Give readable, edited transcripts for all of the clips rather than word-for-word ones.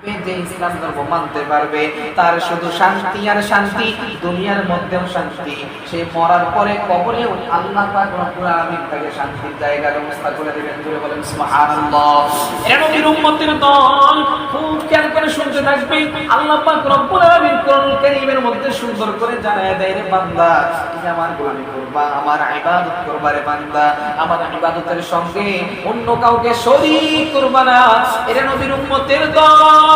যে ইসলাম ধর্ম মানতে পারবে তার শুধু শান্তি আর শান্তি, দুনিয়ার মধ্যেও শান্তি, সে মরার পরে কবরে আল্লাহ পাক রব্বুল আলামিন তাকে শান্তির জায়গার ব্যবস্থা করে দিবেন। জোরে বলেন সুবহানাল্লাহ। এর নবীর উম্মতের দল খুব খেয়াল করে শুনতে থাকবে। আল্লাহ পাক রব্বুল আলামিন কোরআনুল কারীমের মধ্যে সুন্দর করে জানায় দেয়, রে বান্দা তুমি আমার গোলামি করবা, আমার ইবাদত করবা, রে বান্দা আমার ইবাদতের সঙ্গে অন্য কাউকে শরীক করবা না। এর নবীর উম্মতের দল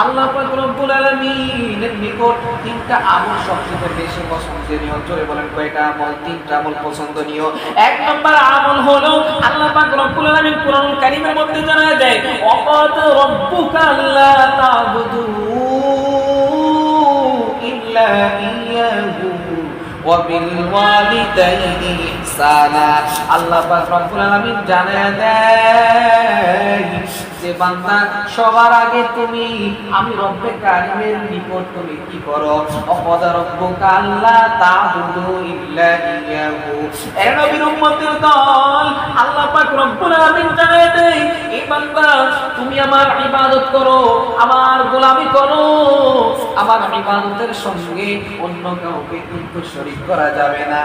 আল্লাহ পাক রব্বুল আলামিনের নিকট তিনটা আমল সবচেয়ে বেশি পছন্দনীয়। জোরে বলেন কয়টা আমল? তিনটা আমল পছন্দনীয়। এক নম্বর আমল হলো আল্লাহ পাক রব্বুল আলামিন কোরআনুল কারীমের মধ্যে জানায় দেয়, ওয়াকাদ রাব্বুকা আল্লা তা'বুদু ইল্লা ইয়াহু ওয়া বিল ওয়ালিদাইনি ইহসানা। আল্লাহ পাক রব্বুল আলামিন জানায় দেয় যে বান্দা সবার আগে তুমি আমি রব্বে কারিমের নিকট তুমি কি করো? ওয়াকাদ রাব্বুকা আল্লা তা'বুদু ইল্লা ইয়াহু। এর নবীর উম্মতের দল আল্লাহ পাক রব্বুল আলামিন জানায় দেয়, এই বান্দা তুমি আমার ইবাদত করো, আমার গোলামি করো, আমার ইবাদতের সঙ্গে অন্য কাউকে কিন্তু শরীক করা যাবে না,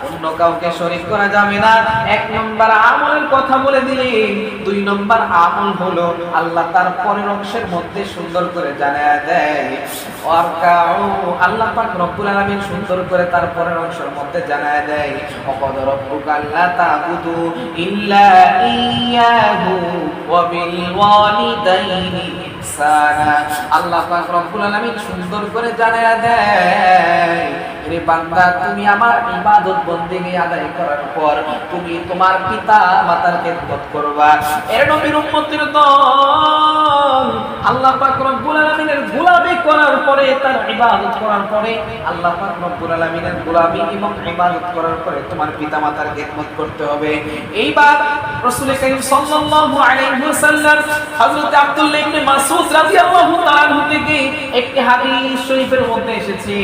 অন্য কাউকে শরীক করা যাবে না। এক নম্বর আমলের কথা বলে দিলেন। দুই নম্বর আমল হলো আল্লাহ তার পরের অংশের মধ্যে সুন্দর করে জানায় দেয়, ওয়ারকাউ। আল্লাহ পাক রব্বুল আলামিন সুন্দর করে তার পরের অংশের মধ্যে জানায় দেয়, ওয়াকাদ রাব্বুকা আল্লা তা'বুদু ইল্লা ইয়াহু ওয়া বিল ওয়ালিদাইনি ইহসানা। আল্লাহ পাক রব্বুল আলামিন সুন্দর করে জানায় দেয়, রে বান্দা তুমি আমার ইবাদত বন্দেগী আদায় করার পর তুমি তোমার পিতা মাতার খেদমত করবা। এর নবীর উম্মতের দল আল্লাহ পাক রব্বুল আলামিনের গোলামি করার পরে, তার ইবাদত করার পরে, আল্লাহ পাক রব্বুল আলামিনের গোলামি এবং ইবাদত করার পরে তোমার পিতা মাতার খেদমত করতে হবে। এইবার রাসূল কারীম সাল্লাল্লাহু আলাইহি ওয়াসাল্লাম হযরত আব্দুল্লাহ ইবনে মাসউদ রাদিয়াল্লাহু তাআলা আনহু থেকে একটি হাদিস শরীফের মধ্যে এসেছে,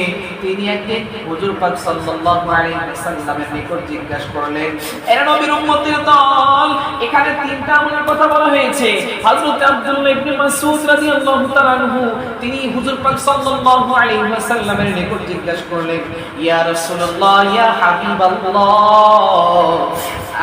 তিনি একদিন হুজুর পাক সাল্লাল্লাহু আলাইহি ওয়াসাল্লামের নিকট জিজ্ঞাসা করলেন, এর নবীর উম্মতের দল এখানে তিনটা আমলের কথা বলা হয়েছে। হযরত আব্দুল্লাহ ইবনে মাসউদ রাদিয়াল্লাহু তাআলা আনহু তিনি হুজুর পাক সাল্লাল্লাহু আলাইহি ওয়াসাল্লামের নিকট জিজ্ঞাসা করলেন, ইয়া রাসূলুল্লাহ, ইয়া হাবিবাল্লাহ,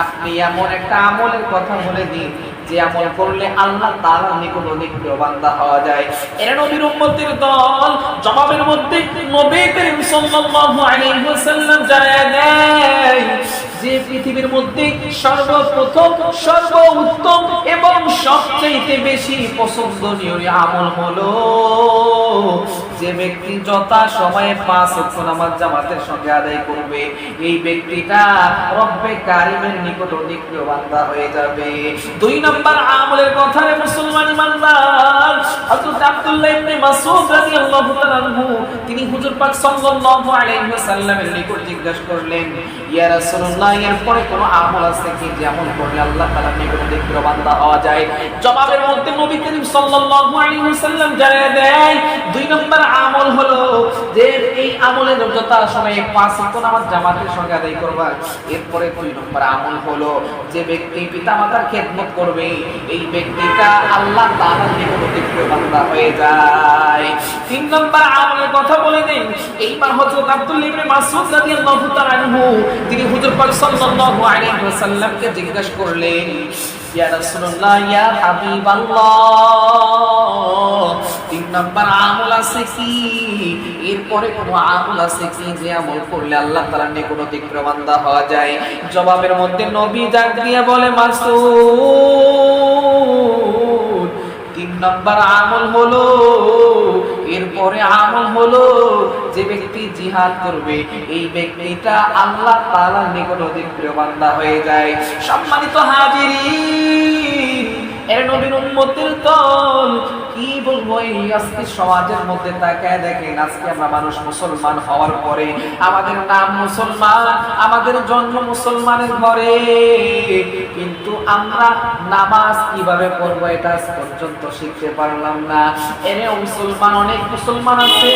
আপনি এমন একটা আমলের কথা বলে দিন যে আমল করলে আল্লাহ তাআলার নিকট অধিক প্রিয় বান্দা হওয়া যায়। এর নবীর উম্মতের দল জবাবের মধ্যে নবী করিম সাল্লাল্লাহু আলাইহি ওয়াসাল্লাম জানায় দেয় যে পৃথিবীর মধ্যে সর্বপ্রথম সর্বোত্তম এবং সবচেয়ে বেশি পছন্দনীয় আমল হলো যে ব্যক্তি যথা সময়ে 5 ওয়াক্ত নামাজ জামাতের সঙ্গে আদায় করবে, এই ব্যক্তিটা রব্বে কারিমের নিকট অধিক প্রিয় বান্দা হয়ে যাবে। দুই নম্বর আমলের কথা রে মুসলমান ইমানদার, হযরত আব্দুল্লাহ ইবনে মাসউদ রাদিয়াল্লাহু তাআলা আনহু তিনি হুজুর পাক সাল্লাল্লাহু আলাইহি ওয়াসাল্লামের নিকট জিজ্ঞাসা করলেন, ইয়া রাসূলুল্লাহ, এরপরে কোন আমল আছে কি যে আমল করলে আল্লাহ তাআলার নিকট অধিক প্রিয় বান্দা হওয়া যায়? জবাবের মধ্যে নবী করিম সাল্লাল্লাহু আলাইহি ওয়াসাল্লাম জানিয়ে দেয়, দুই নম্বর আমল হলো যে এই আমলের যথা সময়ে 5 ওয়াক্ত নামাজ জামাতের সঙ্গে আদায় করবা। এরপরে দুই নম্বর আমল হলো যে ব্যক্তি পিতামাতার খেদমত করবে, এই ব্যক্তিটা আল্লাহ তাআলার নিকট অধিক প্রিয় বান্দা হয়ে যায়। তিন নম্বর আমলের কথা বলে দেন। এইবার হযরত আব্দুল্লাহ ইবনে মাসউদ রাদিয়াল্লাহু তাআলা আনহু তিনি হুজুর পাক সাল্লাল্লাহু আলাইহি ওয়াসাল্লামকে জিজ্ঞাসা করলেন, ইয়া রাসূলুল্লাহ, ইয়া হাবিবাল্লাহ, তিন নম্বর আমল আছে কি? এরপরে কোন আমল আছে কি যে আমল করলে আল্লাহ তাআলার নিকট অধিক প্রিয় বান্দা হওয়া যায়? জবাবের মধ্যে নবী ডাক দিয়ে বলে, মাসউদ, তিন নম্বর আমল হলো, এরপরে আমল হলো যে ব্যক্তি জিহাদ করবে, এই ব্যক্তিটা আল্লাহ তাআলার নিকট অধিক প্রিয় বান্দা হয়ে যায়। সম্মানিত হাজিরিন, এর নবীর উম্মতের দল কি বলবো, এই আজকে সমাজের মধ্যে তাকায় দেখেন, আজকে আমরা মানুষ মুসলমান হওয়ার পরে আমাদের নাম মুসলমান, আমাদের জন্ম মুসলমানের ঘরে, কিন্তু আমরা নামাজ কিভাবে পড়বো এটা আজ পর্যন্ত শিখতে পারলাম না। এর মুসলমান অনেক মুসলমান আছে